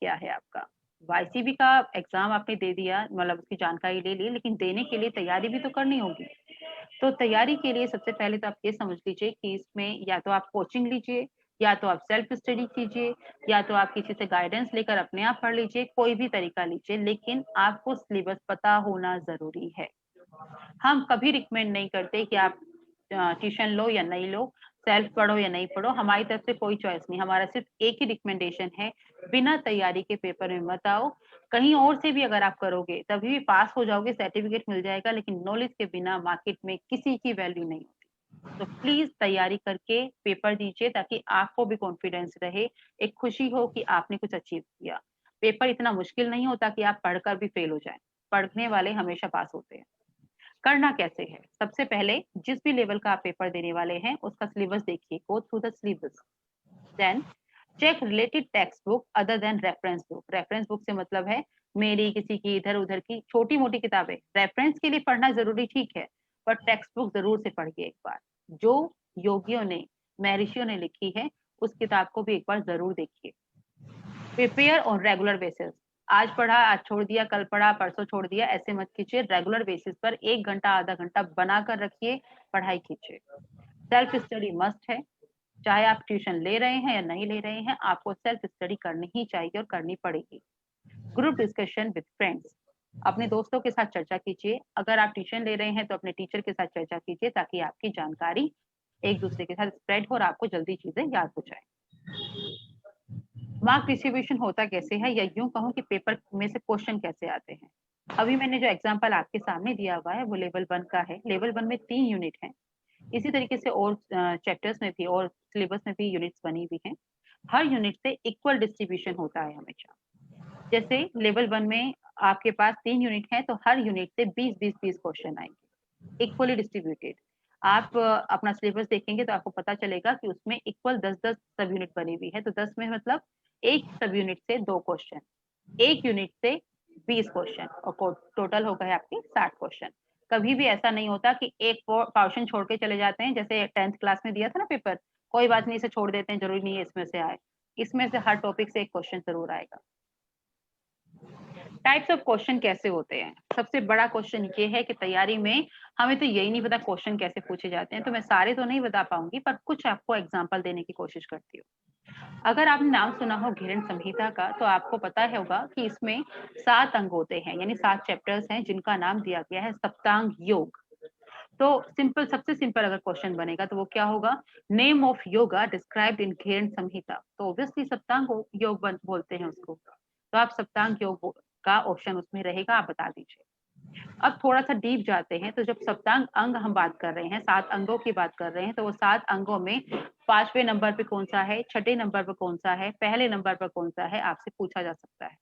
क्या है आपका। वाईसीबी का एग्जाम आपने दे दिया, मतलब उसकी जानकारी ले ली, लेकिन देने के लिए तैयारी भी तो करनी होगी। तो तैयारी के लिए सबसे पहले तो आप ये समझ लीजिए कि इसमें या तो आप कोचिंग लीजिए, या तो आप सेल्फ स्टडी कीजिए, या तो आप किसी से गाइडेंस लेकर अपने आप पढ़ लीजिए, कोई भी तरीका लीजिए, लेकिन आपको सिलेबस पता होना जरूरी है। हम कभी रिकमेंड नहीं करते कि आप ट्यूशन लो या नहीं लो, सेल्फ पढ़ो या नहीं पढ़ो, हमारी तरफ से कोई चॉइस नहीं, हमारा सिर्फ एक ही रिकमेंडेशन है, बिना तैयारी के पेपर में मत आओ। कहीं और से भी अगर आप करोगे तभी भी पास हो जाओगे, सर्टिफिकेट मिल जाएगा, लेकिन नॉलेज के बिना मार्केट में किसी की वैल्यू नहीं होती। तो प्लीज तैयारी करके पेपर दीजिए, ताकि आपको भी कॉन्फिडेंस रहे, एक खुशी हो कि आपने कुछ अचीव किया। पेपर इतना मुश्किल नहीं होता कि आप पढ़कर भी फेल हो जाएं, पढ़ने वाले हमेशा पास होते हैं। करना कैसे है? सबसे पहले जिस भी लेवल का आप पेपर देने वाले हैं उसका सिलेबस देखिए, go through the syllabus. Then check related text book other than reference book. Reference book से मतलब है मेरी, किसी की, इधर उधर की छोटी मोटी किताबें। रेफरेंस के लिए पढ़ना जरूरी ठीक है, पर टेक्स्ट बुक जरूर से पढ़िए एक बार। जो योगियों ने, महर्षियों ने लिखी है, उस किताब को भी एक बार जरूर देखिए। Prepare on regular basis. आज पढ़ा, आज छोड़ दिया, कल पढ़ा, परसों छोड़ दिया, ऐसे मत कीजिए। रेगुलर बेसिस पर 1 घंटा आधा घंटा बनाकर रखिए, पढ़ाई कीजिए। सेल्फ स्टडी मस्ट है, चाहे आप ट्यूशन ले रहे हैं या नहीं ले रहे हैं, आपको सेल्फ स्टडी करनी ही चाहिए और करनी पड़ेगी। Group discussion with friends. अपने दोस्तों के साथ चर्चा कीजिए, अगर आप ट्यूशन ले रहे हैं तो अपने टीचर के साथ चर्चा कीजिए, ताकि आपकी जानकारी एक दूसरे के साथ स्प्रेड हो और आपको जल्दी चीजें याद हो जाए। मार्क डिस्ट्रीब्यूशन होता कैसे है, या यूं कहूं कि पेपर में से क्वेश्चन कैसे आते हैं। अभी मैंने जो एग्जांपल आपके सामने दिया हुआ है वो लेवल 1 का है। लेवल 1 में 3 यूनिट हैं। इसी तरीके से और चैप्टर्स में भी और सिलेबस में भी यूनिट्स बनी हुई हैं। हर यूनिट से इक्वल डिस्ट्रीब्यूशन होता है हमेशा। जैसे लेवल 1 में आपके पास 3 यूनिट है, तो हर यूनिट से 20-20-20 क्वेश्चन आएंगे, इक्वली डिस्ट्रीब्यूटेड। आप अपना सिलेबस देखेंगे तो आपको पता चलेगा कि उसमें इक्वल 10-10 सब यूनिट बनी हुई है। तो 10 में मतलब एक सब यूनिट से 2 क्वेश्चन, एक यूनिट से 20 क्वेश्चन, और टोटल हो गए आपके 60 क्वेश्चन। कभी भी ऐसा नहीं होता कि एक पोर्शन छोड़ के चले जाते हैं, जैसे 10th क्लास में दिया था ना पेपर, कोई बात नहीं इसे छोड़ देते हैं, जरूरी नहीं है इसमें से आए। इसमें से हर टॉपिक से एक क्वेश्चन जरूर आएगा। टाइप्स ऑफ क्वेश्चन कैसे होते हैं? सबसे बड़ा क्वेश्चन ये है कि तैयारी में हमें तो यही नहीं पता क्वेश्चन कैसे पूछे जाते हैं, तो मैं सारे तो नहीं बता पाऊंगी, पर कुछ आपको एग्जांपल देने की कोशिश करती हूँ। अगर आपने नाम सुना हो घिरण संहिता का, तो आपको पता होगा कि इसमें 7 अंग होते हैं, यानी 7 चैप्टर्स हैं, जिनका नाम दिया गया है सप्तांग योग। तो सिंपल, सबसे सिंपल अगर क्वेश्चन बनेगा तो वो क्या होगा? Name of yoga described in घिरण संहिता। तो ऑब्वियसली सप्तांग योग बोलते हैं उसको, तो आप सप्तांग योग का ऑप्शन उसमें रहेगा, आप बता दीजिए। अब थोड़ा सा डीप जाते हैं, तो जब सप्तांग अंग हम बात कर रहे हैं, 7 अंगों की बात कर रहे हैं, तो वो 7 अंगों में 5वें नंबर पे कौन सा है, छठे नंबर पर कौन सा है, पहले नंबर पर कौन सा है, आपसे पूछा जा सकता है।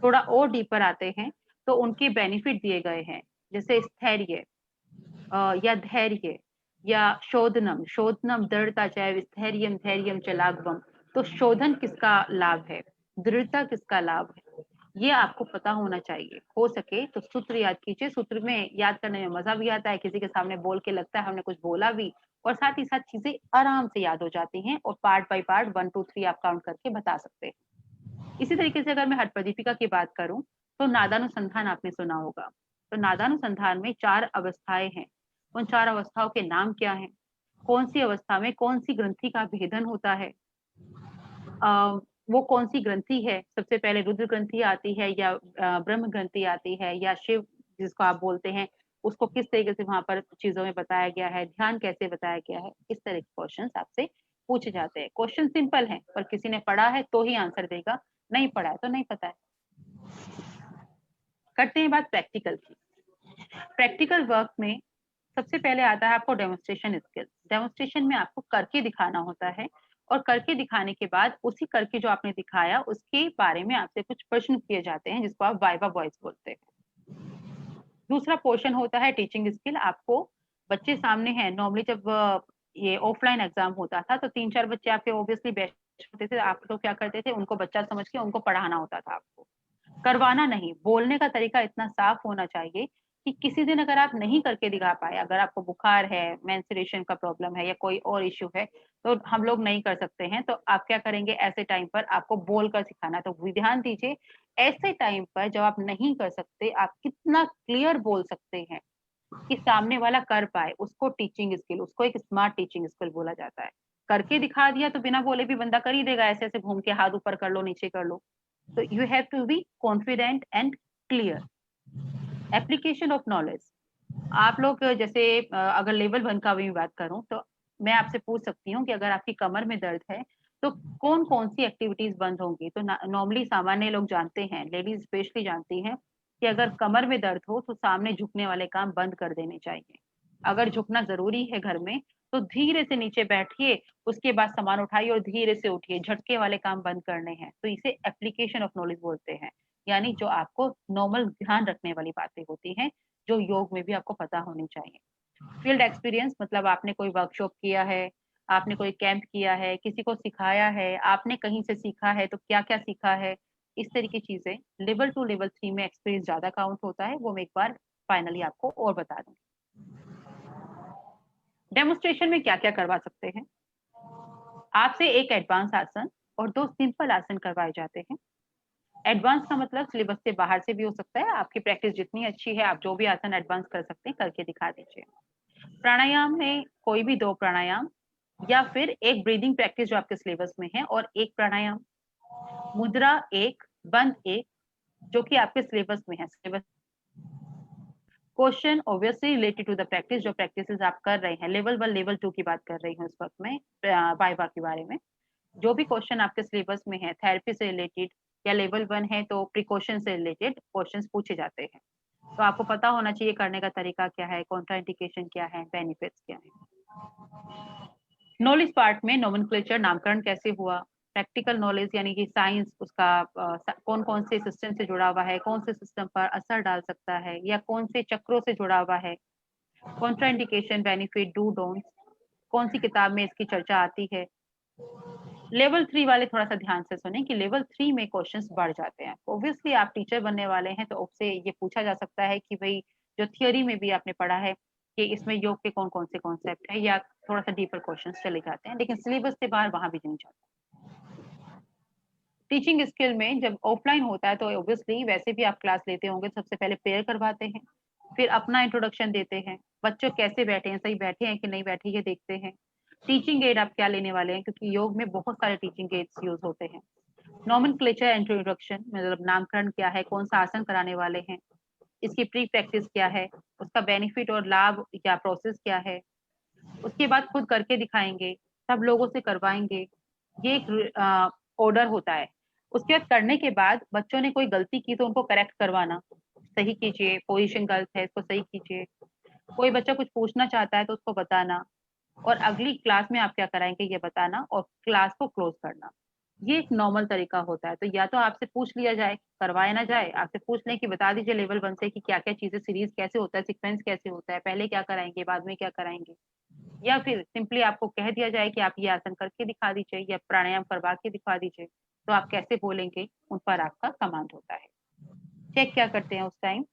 थोड़ा और डीपर आते हैं तो उनके बेनिफिट दिए गए हैं, जैसे स्थैर्य, या धैर्य, या शोधनम। शोधनम दृढ़ता, चाहे स्थैर्यम धैर्यम च लाघवम। तो शोधन किसका लाभ है, दृढ़ता किसका लाभ है, ये आपको पता होना चाहिए। हो सके तो सूत्र याद कीजिए, सूत्र में याद करने में मजा भी आता है, किसी के सामने बोल के लगता है हमने कुछ बोला भी, और साथ ही साथ चीजें आराम से याद हो जाती हैं, और पार्ट बाय पार्ट 1 2 3 आप काउंट करके बता सकते हैं। इसी तरीके से अगर मैं हठ प्रदीपिका की बात करूं, तो नादानुसंधान आपने सुना होगा। तो नादानुसंधान में 4 अवस्थाएं हैं। उन 4 अवस्थाओं के नाम क्या हैं? कौन सी अवस्था में कौन सी ग्रंथि का भेदन होता है? अ, वो कौन सी ग्रंथि है? सबसे पहले रुद्र ग्रंथि आती है, या ब्रह्म ग्रंथि आती है, या शिव जिसको आप बोलते हैं, उसको किस तरीके से वहां पर चीजों में बताया गया है, ध्यान कैसे बताया गया है, इस तरह के क्वेश्चंस आपसे पूछे जाते हैं। क्वेश्चन सिंपल है, पर किसी ने पढ़ा है तो ही आंसर देगा, नहीं पढ़ा है तो नहीं पता है। करते हैं बात प्रैक्टिकल की। प्रैक्टिकल वर्क में सबसे पहले आता है आपको डेमोन्स्ट्रेशन स्किल्स। डेमोन्स्ट्रेशन में आपको करके दिखाना होता है, और करके दिखाने के बाद उसी करके जो आपने दिखाया उसके बारे में आपसे कुछ प्रश्न किए जाते हैं, जिसको आप वाइवा वॉइस बोलते हैं। दूसरा पोर्शन होता है टीचिंग स्किल। आपको बच्चे सामने हैं, नॉर्मली जब ये ऑफलाइन एग्जाम होता था तो 3-4 बच्चे आपके ऑब्वियसली बेस्ट होते थे, आप तो क्या करते थे, उनको बच्चा समझ के उनको पढ़ाना होता था आपको, करवाना नहीं। बोलने का तरीका इतना साफ होना चाहिए कि किसी दिन अगर आप नहीं करके दिखा पाए, अगर आपको बुखार है, मेंस्ट्रुएशन का प्रॉब्लम है या कोई और इश्यू है, तो हम लोग नहीं कर सकते हैं, तो आप क्या करेंगे, ऐसे टाइम पर आपको बोलकर सिखाना। तो ध्यान दीजिए, ऐसे टाइम पर जब आप नहीं कर सकते, आप कितना क्लियर बोल सकते हैं कि सामने वाला कर पाए, उसको टीचिंग स्किल, उसको एक स्मार्ट टीचिंग स्किल बोला जाता है। करके दिखा दिया तो बिना बोले भी बंदा कर ही देगा, ऐसे-ऐसे घूम के हाथ ऊपर कर लो, नीचे कर लो। तो you have to be confident and clear. Application of knowledge, आप लोग जैसे अगर लेवल 1 का भी बात करूँ तो मैं आपसे पूछ सकती हूँ कि अगर आपकी कमर में दर्द है, तो कौन-कौन सी एक्टिविटीज़ बंद होंगी? तो ना नॉर्मली सामान्य लोग जानते हैं, लेडीज़ स्पेशली जानती हैं कि अगर कमर में दर्द हो तो सामने झुकने वाले काम बंद कर देने चाहिए। अगर झुकना ज़रूरी है घर में, तो धीरे से नीचे बैठिए, उसके बाद सामान उठाइए और धीरे से उठिए, झटके वाले काम बंद करने हैं। तो इसे एप्लीकेशन ऑफ नॉलेज बोलते हैं। यानी जो आपको नॉर्मल ध्यान रखने वाली बातें होती हैं, जो योग में भी आपको पता होनी चाहिए। फील्ड एक्सपीरियंस मतलब आपने कोई वर्कशॉप किया है, आपने कोई कैंप किया है, किसी को सिखाया है, आपने कहीं से सीखा है तो क्या-क्या सीखा है, इस तरह की चीज़ें। लेवल 2, लेवल 3 में एक्सपीरियंस ज़्यादा काउंट होता है, वो मैं एक बार फाइनली आपको और बता दूँगी। डेमोन्स्ट्रेशन में क्या-क्या करवा सकते हैं? आपसे एक एडवांस आसन और 2 सिंपल आसन करवाए जाते हैं। एडवांस का मतलब सिलेबस से बाहर से भी हो सकता है, आपकी प्रैक्टिस जितनी अच्छी है, आप जो भी आसन एडवांस कर सकते हैं, करके दिखा दीजिए। प्राणायाम में कोई भी 2 प्राणायाम या फिर एक ब्रीथिंग प्रैक्टिस जो आपके सिलेबस में है और 1 प्राणायाम, मुद्रा 1, बंद 1 जो कि आपके सिलेबस में है। Syllabus question obviously related to the practice, जो प्रैक्टिसेस आप कर रहे हैं, लेवल 1, लेवल 2 की बात कर रही हूँ इस वक़्त मैं वाइवा के बारे में। जो भी क्वेश्चन आपके सिलेबस में है, थेरेपी से रिलेटेड या लेवल 1 है तो प्रिकॉशन से रिलेटेड क्वेश्चंस पूछे जाते हैं। तो आपको पता होना चाहिए करने का तरीका क्या है, कॉन्ट्राइंडिकेशन क्या है, बेनिफिट्स क्या है। नॉलेज पार्ट में नोमेनक्लेचर नामकरण कैसे हुआ, प्रैक्टिकल नॉलेज यानी कि साइंस उसका कौन-कौन से सिस्टम से जुड़ा हुआ है, कौन से सिस्टम पर असर डाल सकता है या कौन से चक्रों से जुड़ा हुआ है, कॉन्ट्राइंडिकेशन, बेनिफिट, डू डोंट्स, कौन सी किताब में इसकी चर्चा आती है। लेवल 3 वाले थोड़ा-सा ध्यान से सुनें कि लेवल 3 में क्वेश्चंस बढ़ जाते हैं। ऑब्वियसली आप टीचर बनने वाले हैं, तो आपसे ये पूछा जा सकता है कि भई जो थियरी में भी आपने पढ़ा है कि इसमें योग के कौन-कौन से कॉन्सेप्ट हैं या थोड़ा-सा डीपर क्वेश्चंस चले जाते हैं, लेकिन सिलेबस से बाहर वहाँ भी नहीं जाते। टीचिंग स्किल में जब ऑफलाइन होता है तो ऑब्वियसली वैसे भी आप क्लास लेते होंगे, सबसे पहले प्रेयर करवाते हैं, फिर अपना इंट्रोडक्शन देते हैं, बच्चे कैसे बैठे हैं, सही बैठे हैं कि नहीं बैठे ये देखते हैं। टीचिंग एड आप क्या लेने वाले हैं क्योंकि योग में बहुत सारे टीचिंग एड्स यूज़ होते हैं। नोमेनक्लेचर इंट्रोडक्शन मतलब नामकरण क्या है, कौन-सा आसन कराने वाले हैं, इसकी प्री प्रैक्टिस क्या है, उसका बेनिफिट और लाभ या प्रोसेस क्या है, उसके बाद खुद करके दिखाएँगे, सब लोगों से करवाएँगे। ये एक ऑर्डर होता है। उसके बाद करने के बाद बच्चों ने कोई गलती की तो उनको करेक्ट करवाना, सही कीजिए, पोज़ीशन गलत है, इसको सही कीजिए। कोई बच्चा कुछ पूछना चाहता है तो उसको बताना और अगली क्लास में आप क्या कराएँगे ये बताना और क्लास को क्लोज़ करना। ये एक नॉर्मल तरीका होता है, तो या तो आपसे पूछ लिया जाए, करवाया ना जाए, आपसे पूछ लें कि बता दीजिए लेवल 1 से कि क्या-क्या चीज़ें सीरीज़ कैसे होता है, सीक्वेंस कैसे होता है, पहले क्या कराएँगे, बाद में क्या कराएँगे? या फिर सिंपली आपको कह दिया जाए कि आप ये आसन करके दिखा दीजिए या प्राणायाम करवा के दिखा दीजिए, तो आप कैसे बोलेंगे, उन पर आपका कमांड होता है। चेक क्या करते हैं उस टाइम?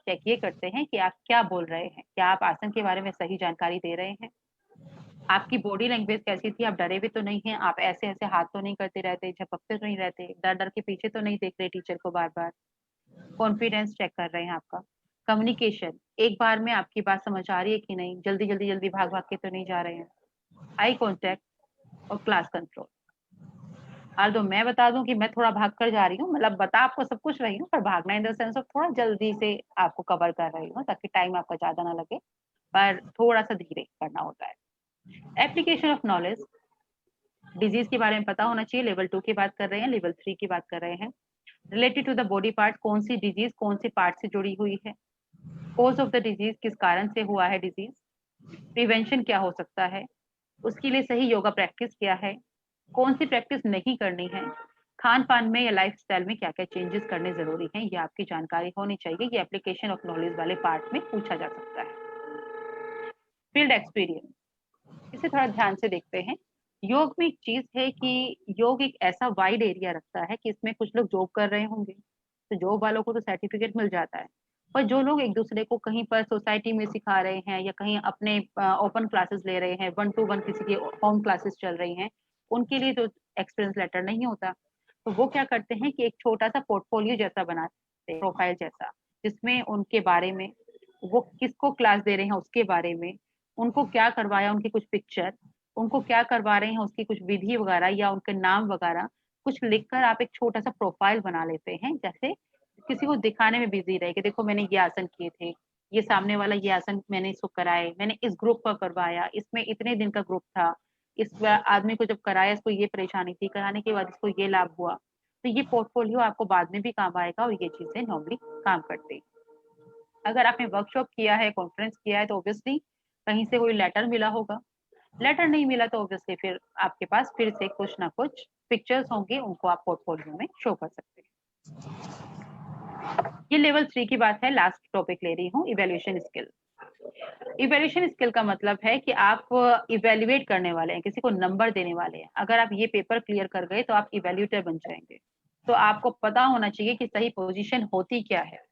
चेक ये करते हैं कि आप क्या बोल रहे हैं, क्या आप आसन के बारे में सही जानकारी दे रहे हैं? आपकी बॉडी लैंग्वेज कैसी थी? आप डरे हुए तो नहीं हैं? आप ऐसे-ऐसे हाथ तो नहीं करते रहते, झपकते तो नहीं रहते, डर-डर के पीछे तो नहीं देख रहे टीचर को बार-बार? कॉन्फिडेंस चेक कर रहे हैं आपका। कम्युनिकेशन, एक बार में आपकी बात समझ आ रही है कि नहीं? जल्दी-जल्दी भाग-भाग के तो नहीं जा रहे हैं? आई कॉन्टैक्ट और क्लास कंट्रोल। तो मैं बता दूँ कि मैं थोड़ा भाग कर जा रही हूँ, मतलब बता आपको सब कुछ रही हूँ, पर भागना इन द सेंस ऑफ थोड़ा जल्दी से आपको कवर कर रही हूँ, ताकि टाइम आपका ज़्यादा ना लगे, पर थोड़ा-सा धीरे करना होता है। एप्लीकेशन ऑफ नॉलेज, डिज़ीज़ के बारे में पता होना चाहिए, लेवल 2 की बात कर रहे हैं, लेवल 3 की बात कर रहे हैं। Related to the body part, कौन-सी डिज़ीज़ कौन-से पार्ट से जुड़ी हुई है? कॉज़ ऑफ द डिज़ीज़, किस कारण से हुआ है डिज़ीज़? प्रिवेंशन क्या हो सकता है? उसके लिए सही योगा प्रैक्टिस क्या है? कौन-सी प्रैक्टिस नहीं करनी है? खान-पान में या लाइफ़स्टाइल में क्या-क्या चेंजेस करने ज़रूरी हैं? ये आपकी जानकारी होनी चाहिए। ये एप्लीकेशन ऑफ नॉलेज वाले पार्ट में पूछा जा सकता है। फील्ड एक्सपीरियंस, इसे थोड़ा ध्यान से देखते हैं। योग में एक चीज़ है कि योग एक ऐसा वाइड एरिया रखता है कि इसमें कुछ लोग जॉब कर रहे होंगे, तो जॉब वालों को तो सर्टिफ़िकेट मिल जाता है। पर जो लोग एक दूसरे को कहीं पर सोसाइटी में सिखा रहे हैं या कहीं अपने ओपन क्लासेस ले रहे हैं, 1 to 1 किसी की होम क्लासेस चल रही हैं, उनके लिए तो एक्सपीरियंस लेटर नहीं होता। तो वो क्या करते हैं कि एक छोटा-सा पोर्टफोलियो जैसा बनाते हैं, प्रोफाइल जैसा, जिसमें उनके बारे में, वो किसको क्लास दे रहे हैं उसके बारे में, उनको क्या करवाया उनकी कुछ पिक्चर, उनको क्या करवा रहे हैं उसकी कुछ विधि वगैरह या उनके नाम वगैरह, कुछ लिखकर आप एक छोटा-सा प्रोफाइल बना लेते हैं। जैसे किसी को दिखाने में बिज़ी रहे कि देखो मैंने ये आसन किए थे, ये सामने वाला ये आसन मैंने इसको कराए, मैंने इस ग्रुप का करवाया, इसमें इतने दिन का ग्रुप था, आदमी को जब कराया इसको ये परेशानी थी, कराने के बाद इसको ये लाभ हुआ। तो ये पोर्टफोलियो आपको बाद में भी काम आएगा और ये चीज़ें नॉर्मली काम करती हैं। अगर आपने वर्कशॉप किया है, कॉन्फ्रेंस किया है तो ऑब्वियसली कहीं से कोई लेटर मिला होगा। लेटर नहीं मिला तो ऑब्वियसली फिर आपके पास फिर से कुछ ना कुछ पिक्चर्स होंगे, उनको आप पोर्टफोलियो में शो कर सकते हैं। ये लेवल 3 की बात है, लास्ट टॉपिक ले रही हूँ, इवैल्यूएशन स्किल। इवैल्यूएशन स्किल का मतलब है कि आप इवैल्यूएट करने वाले हैं, किसी को नंबर देने वाले हैं। अगर आप ये पेपर क्लियर कर गए तो आप इवैल्यूएटर बन जाएँगे। तो आपको पता होना चाहिए कि सही पोज़ीशन होती क्या है,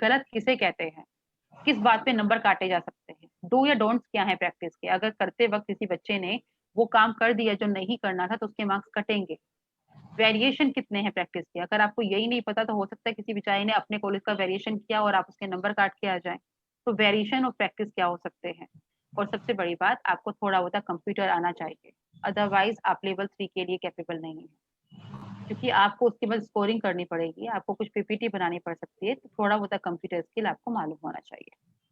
गलत किसे कहते हैं, किस बात पे नंबर काटे जा सकते हैं, डू या डोंट्स क्या है प्रैक्टिस के। अगर करते वक़्त किसी बच्चे ने वो काम कर दिया जो नहीं करना था तो उसके मार्क्स कटेंगे। वेरिएशन कितने हैं प्रैक्टिस के, अगर आपको यही नहीं पता तो हो सकता है किसी बेचारे ने अपने कॉलेज का वेरिएशन किया और आप उसके नंबर काट के आ जाएँ। तो वेरिएशन और प्रैक्टिस क्या हो सकते हैं? और सबसे बड़ी बात, आपको थोड़ा बहुत कंप्यूटर आना चाहिए, अदरवाइज़ आप लेवल 3 के लिए कैपेबल नहीं हैं। क्योंकि आपको उसके बाद स्कोरिंग करनी पड़ेगी, आपको कुछ पीपीटी बनानी पड़ सकती है, तो थोड़ा बहुत कंप्यूटर स्किल आपको मालूम होना चाहिए।